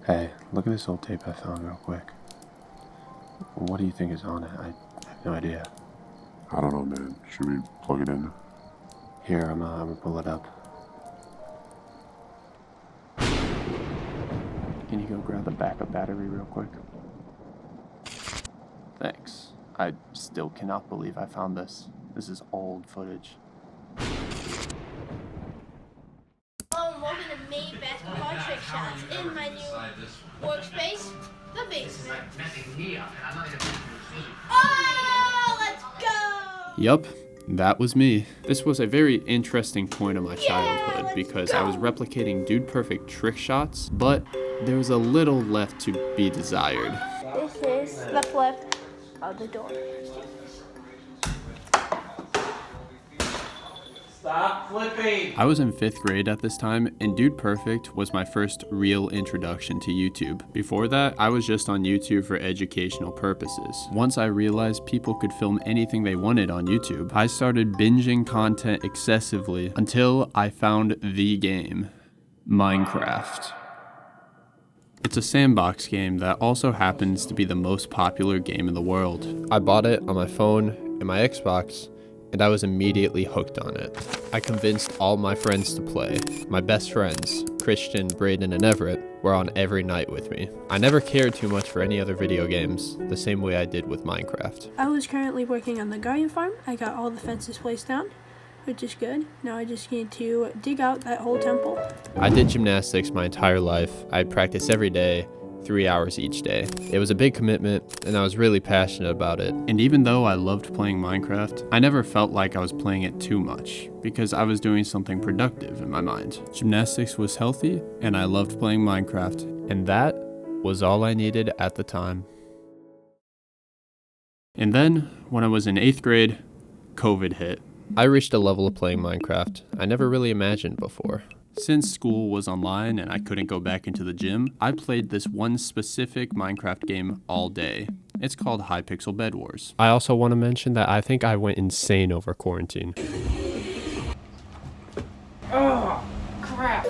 Hey, look at this old tape I found real quick. What do you think is on it? I have no idea. I don't know, man. Should we plug it in? Here, I'm gonna pull it up. Can you go grab the backup battery real quick? Thanks. I still cannot believe I found this. This is old footage. Welcome to May Basketball Trick Shots in my new workspace, the basement. Oh, let's go! Yup, that was me. This was a very interesting point of my childhood because I was replicating Dude Perfect trick shots, but there was a little left to be desired. This is the flip of the door. Stop flipping! I was in 5th grade at this time, and Dude Perfect was my first real introduction to YouTube. Before that, I was just on YouTube for educational purposes. Once I realized people could film anything they wanted on YouTube, I started binging content excessively until I found the game, Minecraft. It's a sandbox game that also happens to be the most popular game in the world. I bought it on my phone and my Xbox, and I was immediately hooked on it. I convinced all my friends to play. My best friends, Christian, Braden, and Everett, were on every night with me. I never cared too much for any other video games, the same way I did with Minecraft. I was currently working on the garden farm. I got all the fences placed down, which is good. Now I just need to dig out that whole temple. I did gymnastics my entire life. I'd practice every day, 3 hours each day. It was a big commitment, and I was really passionate about it. And even though I loved playing Minecraft, I never felt like I was playing it too much, because I was doing something productive in my mind. Gymnastics was healthy, and I loved playing Minecraft, and that was all I needed at the time. And then, when I was in 8th grade, COVID hit. I reached a level of playing Minecraft I never really imagined before. Since school was online and I couldn't go back into the gym, I played this one specific Minecraft game all day. It's called Hypixel Bed Wars. I also want to mention that I think I went insane over quarantine. Oh, crap!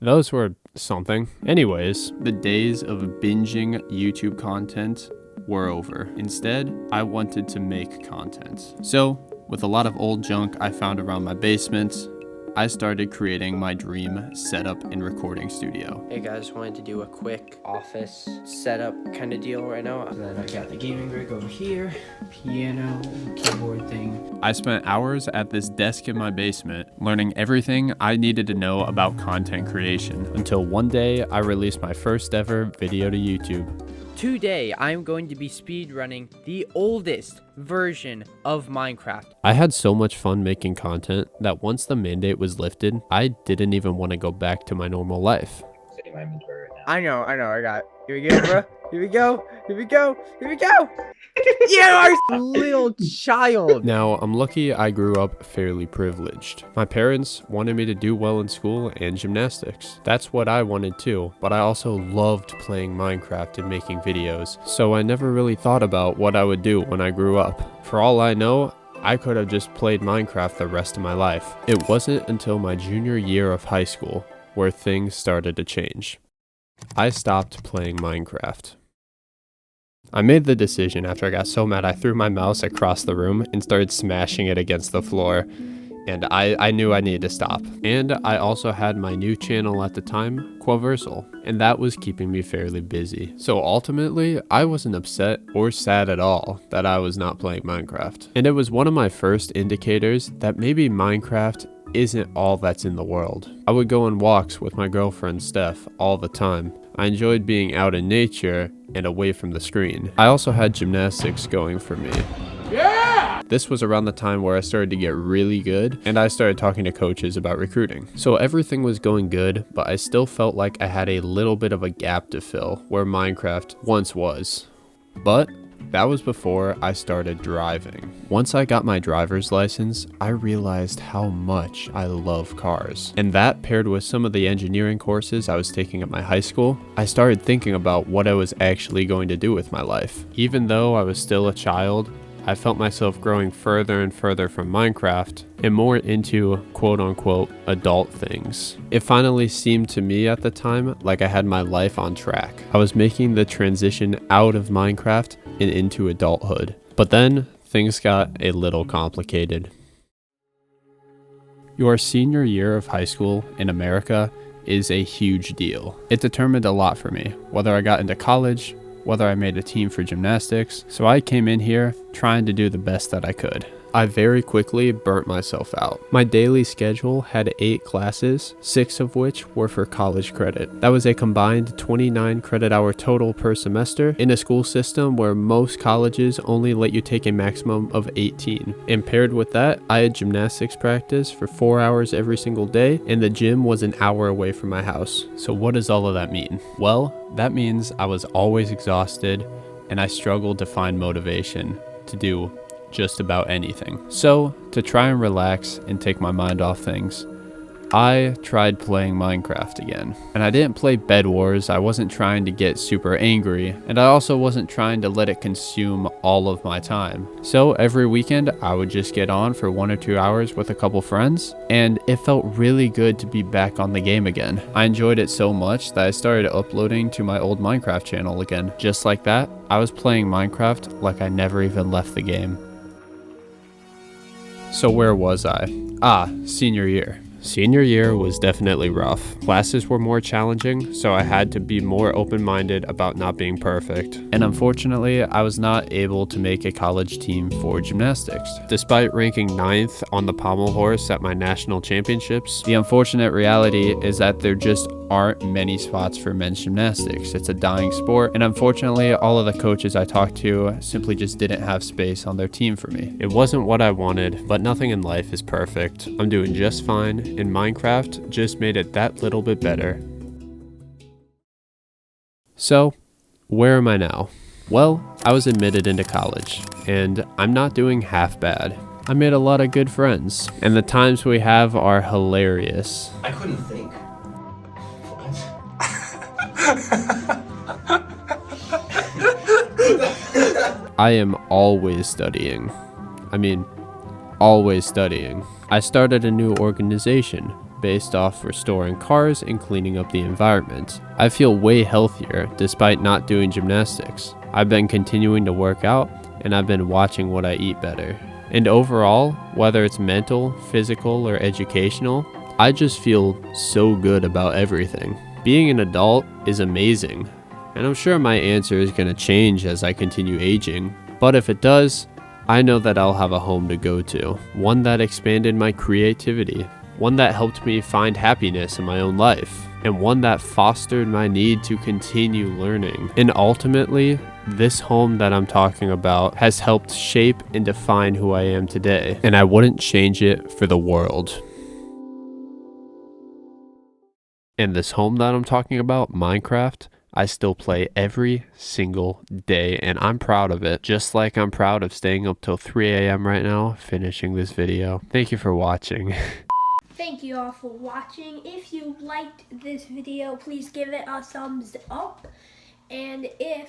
Those were something. Anyways, the days of binging YouTube content were over. Instead, I wanted to make content. So, with a lot of old junk I found around my basement, I started creating my dream setup and recording studio. Hey guys, wanted to do a quick office setup kind of deal right now. And then I got the gaming rig over here, piano, keyboard thing. I spent hours at this desk in my basement learning everything I needed to know about content creation until one day I released my first ever video to YouTube. Today, I'm going to be speedrunning the oldest version of Minecraft. I had so much fun making content that once the mandate was lifted, I didn't even want to go back to my normal life. I know, I got it. Here we go, bro. Here we go. Here we go. Here we go. You are a little child. Now, I'm lucky I grew up fairly privileged. My parents wanted me to do well in school and gymnastics. That's what I wanted too, but I also loved playing Minecraft and making videos, so I never really thought about what I would do when I grew up. For all I know, I could have just played Minecraft the rest of my life. It wasn't until my junior year of high school where things started to change. I stopped playing Minecraft. I made the decision after I got so mad I threw my mouse across the room and started smashing it against the floor, and I knew I needed to stop. And I also had my new channel at the time, Quaversal, and that was keeping me fairly busy. So ultimately, I wasn't upset or sad at all that I was not playing Minecraft. And it was one of my first indicators that maybe Minecraft isn't all that's in the world. I would go on walks with my girlfriend Steph all the time. I enjoyed being out in nature and away from the screen. I also had gymnastics going for me. Yeah! This was around the time where I started to get really good, and I started talking to coaches about recruiting. So everything was going good, but I still felt like I had a little bit of a gap to fill where Minecraft once was. But that was before I started driving. Once I got my driver's license, I realized how much I love cars. And that, paired with some of the engineering courses I was taking at my high school, I started thinking about what I was actually going to do with my life. Even though I was still a child, I felt myself growing further and further from Minecraft and more into quote-unquote adult things. It finally seemed to me at the time like I had my life on track. I was making the transition out of Minecraft and into adulthood. But then things got a little complicated. Your senior year of high school in America is a huge deal. It determined a lot for me, whether I got into college, whether I made a team for gymnastics, so I came in here trying to do the best that I could. I very quickly burnt myself out. My daily schedule had 8 classes, 6 of which were for college credit. That was a combined 29 credit hour total per semester in a school system where most colleges only let you take a maximum of 18. And paired with that, I had gymnastics practice for 4 hours every single day, and the gym was an hour away from my house. So what does all of that mean? Well, that means I was always exhausted and I struggled to find motivation to do just about anything. So, to try and relax and take my mind off things, I tried playing Minecraft again. And I didn't play Bed Wars, I wasn't trying to get super angry, and I also wasn't trying to let it consume all of my time. So every weekend, I would just get on for 1 or 2 hours with a couple friends, and it felt really good to be back on the game again. I enjoyed it so much that I started uploading to my old Minecraft channel again. Just like that, I was playing Minecraft like I never even left the game. So where was I? Senior year. Senior year was definitely rough. Classes were more challenging, so I had to be more open-minded about not being perfect. And unfortunately, I was not able to make a college team for gymnastics. Despite ranking 9th on the pommel horse at my national championships, the unfortunate reality is that there just aren't many spots for men's gymnastics. It's a dying sport, and unfortunately, all of the coaches I talked to simply just didn't have space on their team for me. It wasn't what I wanted, but nothing in life is perfect. I'm doing just fine, and Minecraft just made it that little bit better. So, where am I now? Well, I was admitted into college, and I'm not doing half bad. I made a lot of good friends, and the times we have are hilarious. I couldn't think. I am always studying. Always studying. I started a new organization based off restoring cars and cleaning up the environment. I feel way healthier despite not doing gymnastics. I've been continuing to work out, and I've been watching what I eat better. And overall, whether it's mental, physical, or educational, I just feel so good about everything. Being an adult is amazing, and I'm sure my answer is going to change as I continue aging, but if it does, I know that I'll have a home to go to, one that expanded my creativity, one that helped me find happiness in my own life, and one that fostered my need to continue learning. And ultimately, this home that I'm talking about has helped shape and define who I am today, and I wouldn't change it for the world. And this home that I'm talking about, Minecraft, I still play every single day, and I'm proud of it. Just like I'm proud of staying up till 3 a.m. right now, finishing this video. Thank you for watching. Thank you all for watching. If you liked this video, please give it a thumbs up. And if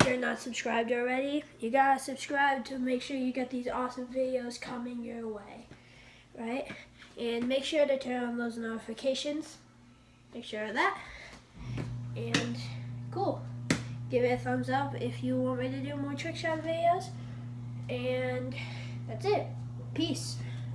you're not subscribed already, you gotta subscribe to make sure you get these awesome videos coming your way, right? And make sure to turn on those notifications. Make sure of that. And cool. Give it a thumbs up if you want me to do more trick shot videos. And that's it. Peace.